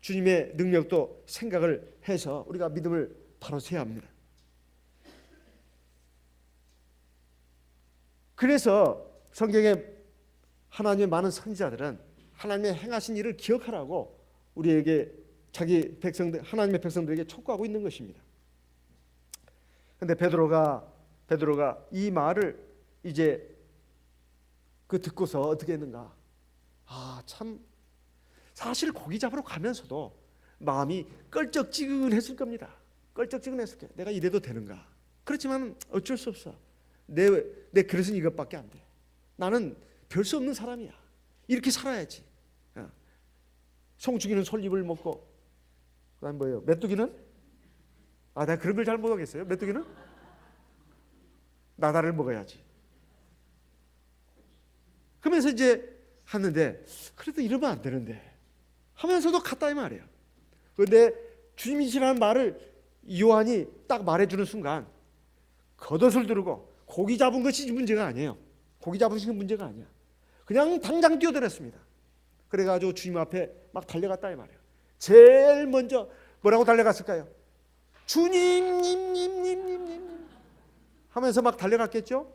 주님의 능력도 생각을 해서 우리가 믿음을 바로 세야 합니다. 그래서 성경에 하나님의 많은 선지자들은 하나님의 행하신 일을 기억하라고 우리에게 자기 백성들, 하나님의 백성들에게 촉구하고 있는 것입니다. 그런데 베드로가 이 말을 이제 그 듣고서 어떻게 했는가? 참 사실 고기 잡으러 가면서도 마음이 껄쩍지근했을 겁니다. 껄쩍지근했을 거예요. 내가 이래도 되는가? 그렇지만 어쩔 수 없어. 내 그릇은 이것밖에 안 돼. 나는 별 수 없는 사람이야. 이렇게 살아야지. 송충이는 솔잎을 먹고, 그다음 뭐예요? 메뚜기는? 내가 그런 걸 잘 못하겠어요. 메뚜기는? 나다를 먹어야지. 그러면서 이제 하는데 그래도 이러면 안 되는데 하면서도 갔다 이 말이에요. 그런데 주님이시라는 말을 요한이 딱 말해주는 순간 겉옷을 두르고 고기 잡은 것이 문제가 아니에요. 고기 잡으신 건 문제가 아니야. 그냥 당장 뛰어들었습니다. 그래가지고 주님 앞에 막 달려갔다 이 말이에요. 제일 먼저 뭐라고 달려갔을까요? 주님, 님 하면서 막 달려갔겠죠?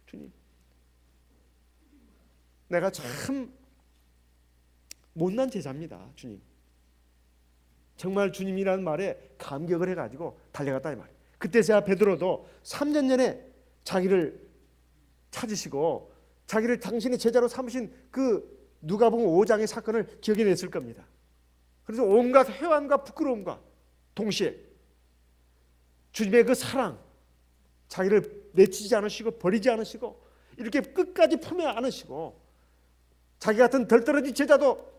주님, 내가 참 못난 제자입니다. 주님, 정말 주님이라는 말에 감격을 해가지고 달려갔다 이 말이에요. 그때서야 베드로도 3년 전에 자기를 찾으시고 자기를 당신의 제자로 삼으신 그 누가복음 5장의 사건을 기억해냈을 겁니다. 그래서 온갖 회한과 부끄러움과 동시에 주님의 그 사랑, 자기를 내치지 않으시고 버리지 않으시고 이렇게 끝까지 품에 안으시고 자기 같은 덜 떨어진 제자도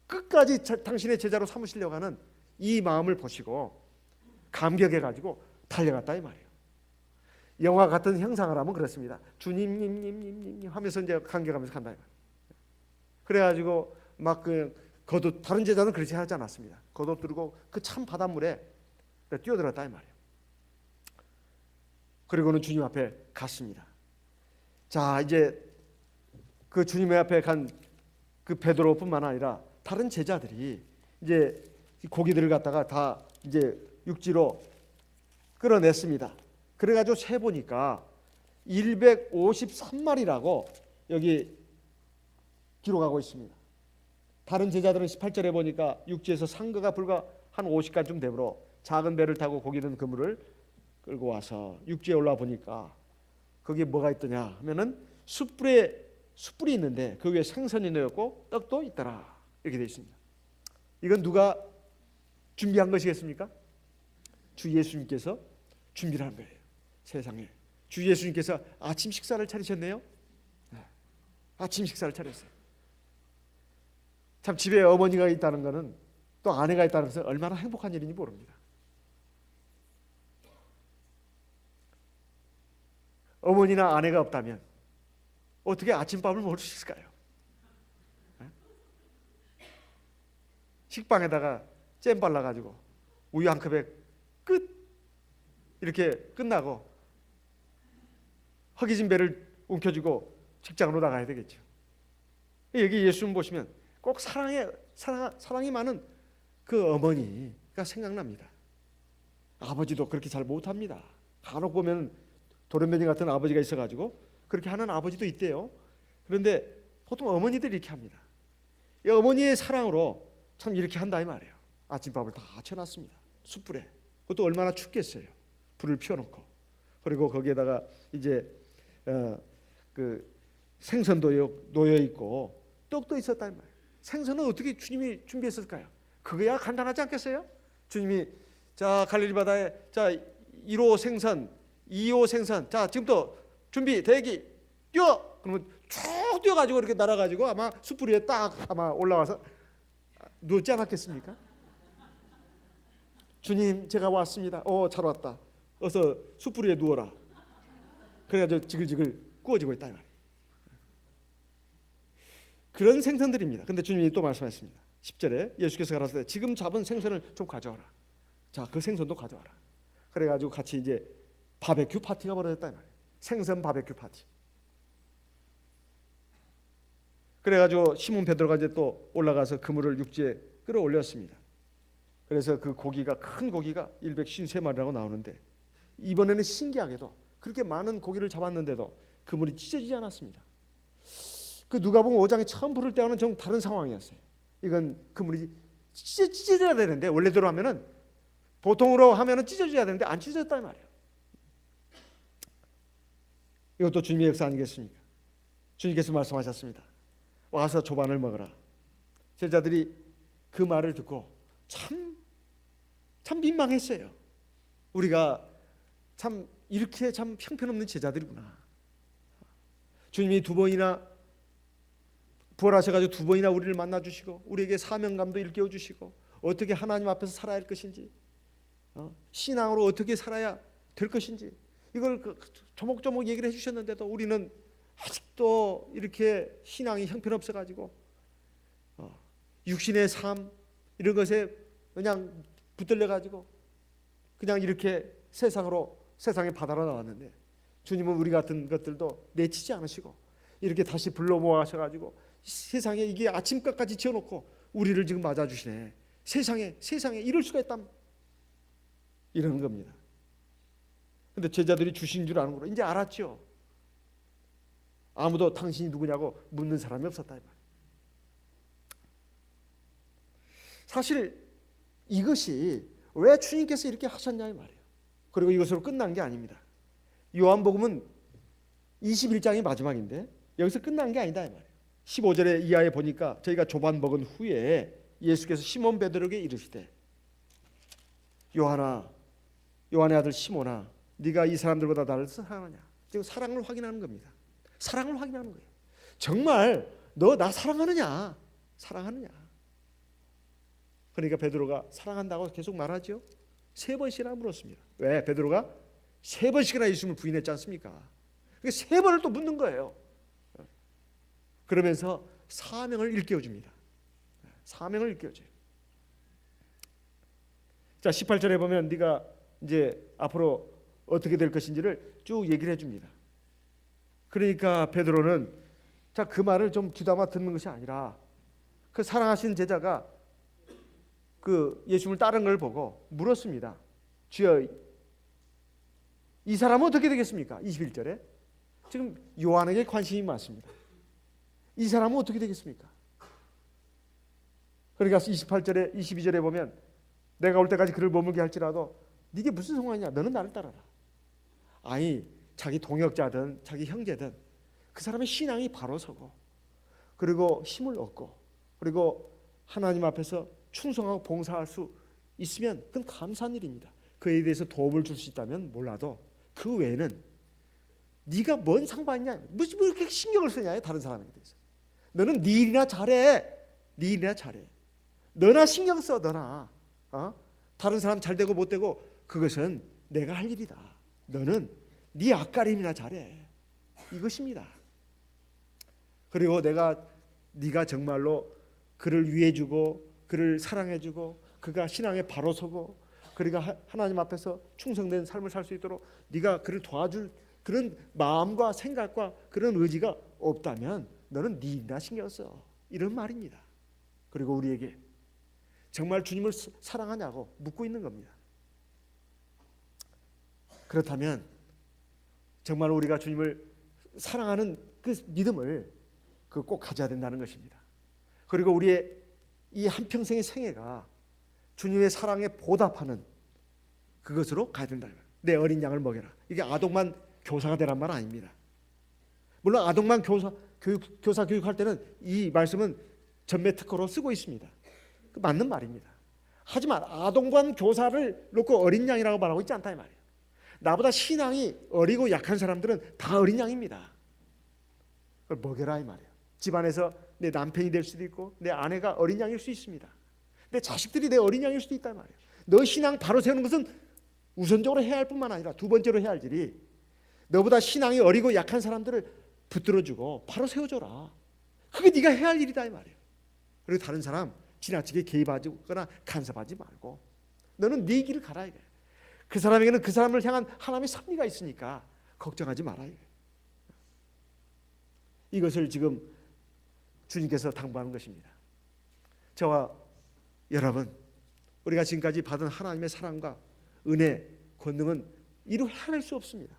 끝까지 당신의 제자로 삼으시려고 하는 이 마음을 보시고 감격해가지고 달려갔다 이 말이에요. 영화 같은 형상을 하면 그렇습니다. 주님, 님 하면서 이제 감격하면서 간다 이 말이에요. 그래가지고 막 그 겉옷, 다른 제자는 그렇게 하지 않았습니다. 겉옷 두르고 그 참 바닷물에 뛰어들었다 이 말이에요. 그리고는 주님 앞에 갔습니다. 자, 이제 그 주님 앞에 간 그 베드로뿐만 아니라 다른 제자들이 이제 고기들을 갖다가 다 이제 육지로 끌어냈습니다. 그래가지고 세 보니까 153마리라고 여기 기록하고 있습니다. 다른 제자들은 18절에 보니까 육지에서 상거가 불과 한 50간쯤 되므로 작은 배를 타고 고기 든 그물을 끌고 와서 육지에 올라 보니까 거기에 뭐가 있더냐 하면은 숯불이 있는데 그 위에 생선이 놓였고 떡도 있더라 이렇게 되어 있습니다. 이건 누가 준비한 것이겠습니까? 주 예수님께서 준비를 한 거예요. 세상에 주 예수님께서 아침 식사를 차리셨네요. 아침 식사를 차렸어요. 참 집에 어머니가 있다는 것은 또 아내가 있다는 것은 얼마나 행복한 일인지 모릅니다. 어머니나 아내가 없다면 어떻게 아침밥을 먹을 수 있을까요? 식빵에다가 잼 발라가지고 우유 한 컵에 끝 이렇게 끝나고 허기진 배를 움켜쥐고 직장으로 나가야 되겠죠. 여기 예수님 보시면 꼭 사랑이 많은 그 어머니가 생각납니다. 아버지도 그렇게 잘 못합니다. 간혹 보면 도련변이 같은 아버지가 있어가지고 그렇게 하는 아버지도 있대요. 그런데 보통 어머니들이 이렇게 합니다. 이 어머니의 사랑으로 참 이렇게 한다 이 말이에요. 아침밥을 다 쳐놨습니다. 숯불에. 그것도 얼마나 춥겠어요. 불을 피워놓고 그리고 거기에다가 이제 그 생선도 놓여 있고 떡도 있었다 이 말이에요. 생선은 어떻게 주님이 준비했을까요? 그거야 간단하지 않겠어요? 주님이 자 갈릴리 바다에 자 1호 생선, 2호 생선, 자 지금부터 준비 대기 뛰어. 그러면 쭉 뛰어가지고 이렇게 날아가지고 아마 숯불 위에 딱 아마 올라와서 누웠지 않았겠습니까? 주님 제가 왔습니다. 잘 왔다. 어서 숯불 위에 누워라. 그래가지고 지글지글 구워지고 있다. 그런 생선들입니다. 근데 주님이 또 말씀하셨습니다. 10절에 예수께서 가라사대 지금 잡은 생선을 좀 가져와라. 자, 그 생선도 가져와라. 그래가지고 같이 이제 바베큐 파티가 벌어졌다. 생선 바베큐 파티. 그래가지고 시몬 베드로가 이제 또 올라가서 그물을 육지에 끌어올렸습니다. 그래서 그 고기가 큰 고기가 153마리라고 나오는데 이번에는 신기하게도 그렇게 많은 고기를 잡았는데도 그물이 찢어지지 않았습니다. 그 누가복음 5장에 처음 부를 때와는 좀 다른 상황이었어요. 이건 그물이 찢어져야 되는데 원래대로 하면은 보통으로 하면은 찢어져야 되는데 안 찢어졌단 말이에요. 이것도 주님의 역사 아니겠습니까? 주님께서 말씀하셨습니다. 와서 조반을 먹어라. 제자들이 그 말을 듣고 참 민망했어요. 우리가 참 이렇게 참 형편없는 제자들이구나. 주님이 두 번이나 부활하셔가지고 두 번이나 우리를 만나주시고 우리에게 사명감도 일깨워주시고 어떻게 하나님 앞에서 살아야 할 것인지 신앙으로 어떻게 살아야 될 것인지 이걸 조목조목 얘기를 해주셨는데도 우리는 아직도 이렇게 신앙이 형편없어가지고 육신의 삶 이런 것에 그냥 붙들려가지고 그냥 이렇게 세상의 바다로 나왔는데 주님은 우리 같은 것들도 내치지 않으시고 이렇게 다시 불러 모아셔가지고 세상에 이게 아침까지 지어놓고 우리를 지금 맞아주시네. 세상에 이럴 수가 있담 이러는 겁니다. 근데 제자들이 주신 줄 아는 거로 이제 알았죠. 아무도 당신이 누구냐고 묻는 사람이 없었다 이 말이에요. 사실 이것이 왜 주님께서 이렇게 하셨냐 이 말이에요. 그리고 이것으로 끝난 게 아닙니다. 요한복음은 21장이 마지막인데 여기서 끝난 게 아니다 이 말이에요. 15절에 이하에 보니까 저희가 조반 먹은 후에 예수께서 시몬 베드로에게 이르시되 요한의 아들 시몬아 네가 이 사람들보다 나를 사랑하냐. 지금 사랑을 확인하는 겁니다. 사랑을 확인하는 거예요. 정말 너 나 사랑하느냐? 그러니까 베드로가 사랑한다고 계속 말하죠. 3번씩이나 물었습니다. 왜? 베드로가 3번씩이나 예수님을 부인했지 않습니까? 그러니까 3번을 또 묻는 거예요. 그러면서 사명을 일깨워줍니다. 사명을 일깨워줘요. 자, 18절에 보면 네가 이제 앞으로 어떻게 될 것인지를 쭉 얘기를 해줍니다. 그러니까 베드로는 자, 그 말을 좀 귀담아 듣는 것이 아니라 그 사랑하신 제자가 그 예수님을 따른 걸 보고 물었습니다. 주여 이 사람은 어떻게 되겠습니까? 21절에 지금 요한에게 관심이 많습니다. 이 사람은 어떻게 되겠습니까? 그러니까 28절에 22절에 보면 내가 올 때까지 그를 머물게 할지라도 네게 무슨 상관이냐? 너는 나를 따라라. 아니 자기 동역자든 자기 형제든 그 사람의 신앙이 바로 서고 그리고 힘을 얻고 그리고 하나님 앞에서 충성하고 봉사할 수 있으면 그건 감사한 일입니다. 그에 대해서 도움을 줄 수 있다면 몰라도 그 외에는 네가 뭔 상관이냐? 뭐 이렇게 신경을 쓰냐? 다른 사람에 대해서. 너는 네 일이나 잘해. 너나 신경 써. 너나. 다른 사람 잘 되고 못 되고 그것은 내가 할 일이다. 너는 네 앞가림이나 잘해. 이것입니다. 그리고 네가 정말로 그를 위해주고 그를 사랑해주고 그가 신앙에 바로 서고 그리가 하나님 앞에서 충성된 삶을 살 수 있도록 네가 그를 도와줄 그런 마음과 생각과 그런 의지가 없다면 너는 네 일이나 신경 써. 이런 말입니다. 그리고 우리에게 정말 주님을 사랑하냐고 묻고 있는 겁니다. 그렇다면 정말 우리가 주님을 사랑하는 그 믿음을 꼭 가져야 된다는 것입니다. 그리고 우리의 이 한평생의 생애가 주님의 사랑에 보답하는 그것으로 가야 된다. 내 어린 양을 먹여라. 이게 아동만 교사가 되란 말 아닙니다. 물론 아동만 교사 교육할 때는 이 말씀은 전매 특허로 쓰고 있습니다. 맞는 말입니다. 하지만 아동관 교사를 놓고 어린 양이라고 말하고 있지 않다 이 말이에요. 나보다 신앙이 어리고 약한 사람들은 다 어린 양입니다. 그걸 먹여라 이 말이에요. 집안에서 내 남편이 될 수도 있고 내 아내가 어린 양일 수 있습니다. 내 자식들이 내 어린 양일 수도 있단 말이에요. 너 신앙 바로 세우는 것은 우선적으로 해야 할 뿐만 아니라 두 번째로 해야 할 일이 너보다 신앙이 어리고 약한 사람들을 붙들어주고 바로 세워줘라. 그게 네가 해야 할 일이다 이 말이에요. 그리고 다른 사람 지나치게 개입하거나 간섭하지 말고 너는 네 길을 가라 이거예요. 그 사람에게는 그 사람을 향한 하나님의 섭리가 있으니까 걱정하지 마라 이거예요. 이것을 지금 주님께서 당부하는 것입니다. 저와 여러분, 우리가 지금까지 받은 하나님의 사랑과 은혜, 권능은 이루 헤아릴 수 없습니다.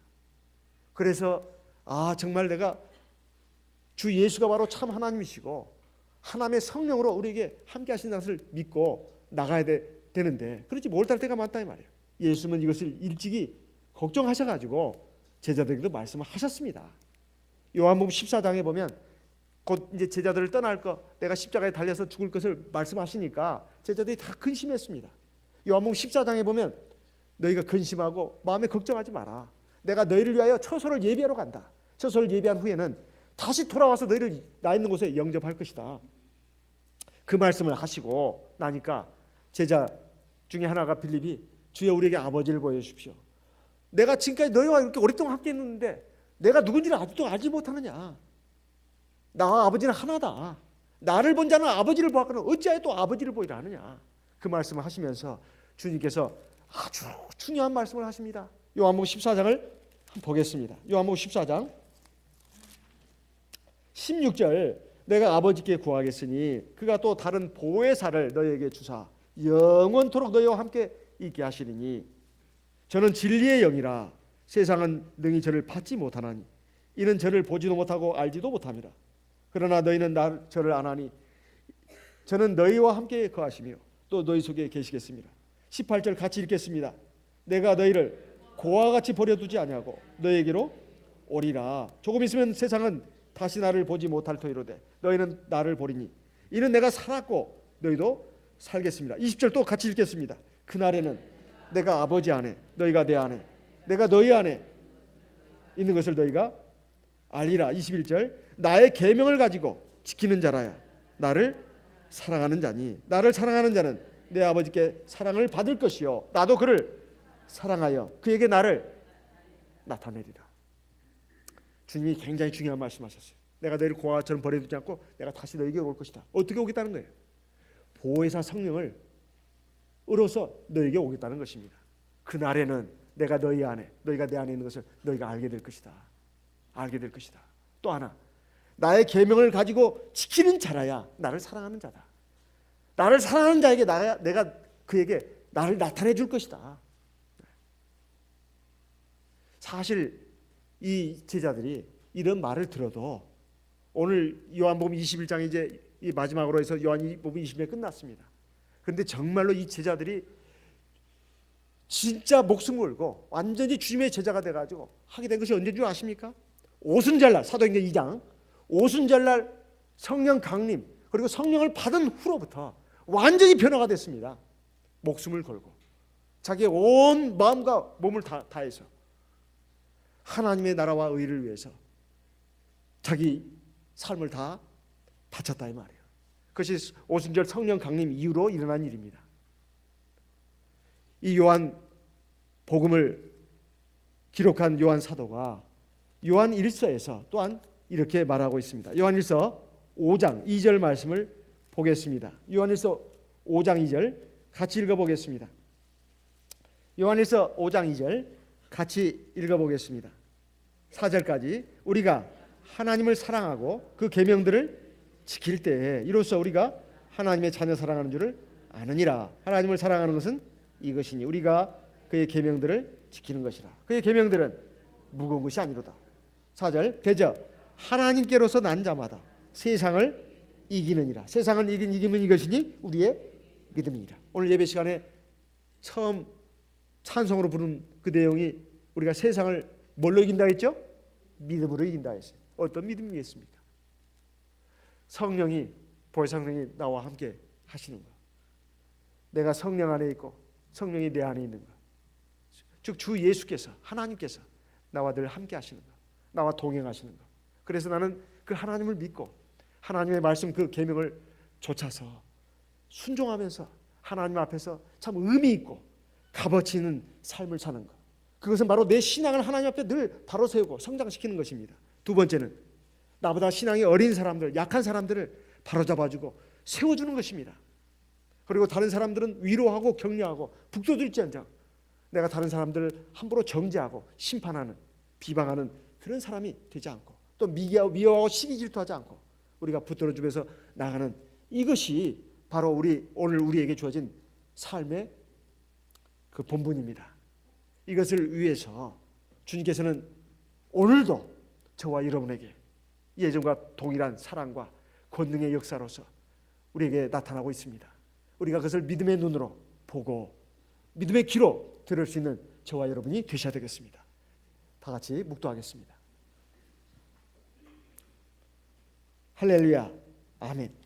그래서 정말 내가 주 예수가 바로 참 하나님이시고 하나님의 성령으로 우리에게 함께 하신 것을 믿고 나가야 되는데 그렇지 못할 때가 많다 이 말이에요. 예수님은 이것을 일찍이 걱정하셔가지고 제자들에게도 말씀을 하셨습니다. 요한복음 14장에 보면 곧 이제 제자들을 떠날 거 내가 십자가에 달려서 죽을 것을 말씀하시니까 제자들이 다 근심했습니다. 요한복음 14장에 보면 너희가 근심하고 마음에 걱정하지 마라. 내가 너희를 위하여 처소를 예비하러 간다. 처소를 예비한 후에는 다시 돌아와서 너희를 나 있는 곳에 영접할 것이다. 그 말씀을 하시고 나니까 제자 중에 하나가 빌립이 주여 우리에게 아버지를 보여주십시오. 내가 지금까지 너희와 이렇게 오랫동안 함께 했는데 내가 누군지를 아직도 알지 못하느냐. 나와 아버지는 하나다. 나를 본 자는 아버지를 보았거늘 어찌하여 또 아버지를 보이라 하느냐. 그 말씀을 하시면서 주님께서 아주 중요한 말씀을 하십니다. 요한복음 14장을 한번 보겠습니다. 요한복음 14장 16절 내가 아버지께 구하겠으니 그가 또 다른 보혜사를 너희에게 주사 영원토록 너희와 함께 있게 하시리니 저는 진리의 영이라 세상은 능히 저를 받지 못하나니 이는 저를 보지도 못하고 알지도 못함이라. 그러나 너희는 저를 아나니 저는 너희와 함께 거하시며 또 너희 속에 계시겠습니다. 18절 같이 읽겠습니다. 내가 너희를 고와 같이 버려두지 아니하고 너희에게로 오리라. 조금 있으면 세상은 다시 나를 보지 못할 터이로되 너희는 나를 보리니 이는 내가 살았고 너희도 살겠습니다. 20절 또 같이 읽겠습니다. 그날에는 내가 아버지 안에 너희가 내 안에 내가 너희 안에 있는 것을 너희가 알리라. 21절 나의 계명을 가지고 지키는 자라야 나를 사랑하는 자니 나를 사랑하는 자는 내 아버지께 사랑을 받을 것이요 나도 그를 사랑하여 그에게 나를 나타내리라. 주님이 굉장히 중요한 말씀하셨어요. 내가 너희를 고아처럼 버려두지 않고 내가 다시 너희에게 올 것이다. 어떻게 오겠다는 거예요? 보혜사 성령을 으로서 너희에게 오겠다는 것입니다. 그날에는 내가 너희 안에 너희가 내 안에 있는 것을 너희가 알게 될 것이다. 알게 될 것이다. 또 하나 나의 계명을 가지고 지키는 자라야 나를 사랑하는 자다. 나를 사랑하는 자에게 내가 그에게 나를 나타내 줄 것이다. 사실 이 제자들이 이런 말을 들어도 오늘 요한복음 21장이 이제 이 마지막으로 해서 요한복음 20장이 끝났습니다. 그런데 정말로 이 제자들이 진짜 목숨 걸고 완전히 주님의 제자가 돼가지고 하게 된 것이 언제인 줄 아십니까? 오순절날 사도행전 2장 오순절날 성령 강림 그리고 성령을 받은 후로부터 완전히 변화가 됐습니다. 목숨을 걸고 자기의 온 마음과 몸을 다해서 하나님의 나라와 의를 위해서 자기 삶을 다 바쳤다 이 말이에요. 그것이 오순절 성령 강림 이후로 일어난 일입니다. 이 요한 복음을 기록한 요한 사도가 요한 1서에서 또한 이렇게 말하고 있습니다. 요한 1서 5장 2절 말씀을 보겠습니다. 요한 1서 5장 2절 같이 읽어보겠습니다. 요한 1서 5장 2절 같이 읽어보겠습니다. 4절까지 우리가 하나님을 사랑하고 그 계명들을 지킬 때에 이로써 우리가 하나님의 자녀 사랑하는 줄을 아느니라. 하나님을 사랑하는 것은 이것이니 우리가 그의 계명들을 지키는 것이라. 그의 계명들은 무거운 것이 아니로다. 4절 대저 하나님께로서 난 자마다 세상을 이기느니라. 세상을 이긴 이김은 이것이니 우리의 믿음이니라. 오늘 예배 시간에 처음 찬송으로 부른 그 내용이 우리가 세상을 뭘로 이긴다 했죠? 믿음으로 이긴다 했어요. 어떤 믿음이겠습니까? 성령이 보혜사 성령이 나와 함께 하시는 것. 내가 성령 안에 있고 성령이 내 안에 있는 것. 즉 주 예수께서 하나님께서 나와 늘 함께 하시는 것. 나와 동행하시는 것. 그래서 나는 그 하나님을 믿고 하나님의 말씀 그 계명을 좇아서 순종하면서 하나님 앞에서 참 의미 있고 값어치 있는 삶을 사는 것. 그것은 바로 내 신앙을 하나님 앞에 늘 바로 세우고 성장시키는 것입니다. 두 번째는 나보다 신앙이 어린 사람들, 약한 사람들을 바로잡아주고 세워주는 것입니다. 그리고 다른 사람들은 위로하고 격려하고 북돋을지언정 내가 다른 사람들을 함부로 정죄하고 심판하는, 비방하는 그런 사람이 되지 않고 또 미워하고 시기 질투하지 않고 우리가 붙들어주면서 나가는, 이것이 바로 오늘 우리에게 주어진 삶의 그 본분입니다. 이것을 위해서 주님께서는 오늘도 저와 여러분에게 예전과 동일한 사랑과 권능의 역사로서 우리에게 나타나고 있습니다. 우리가 그것을 믿음의 눈으로 보고 믿음의 귀로 들을 수 있는 저와 여러분이 되셔야 되겠습니다. 다 같이 묵도하겠습니다. 할렐루야, 아멘.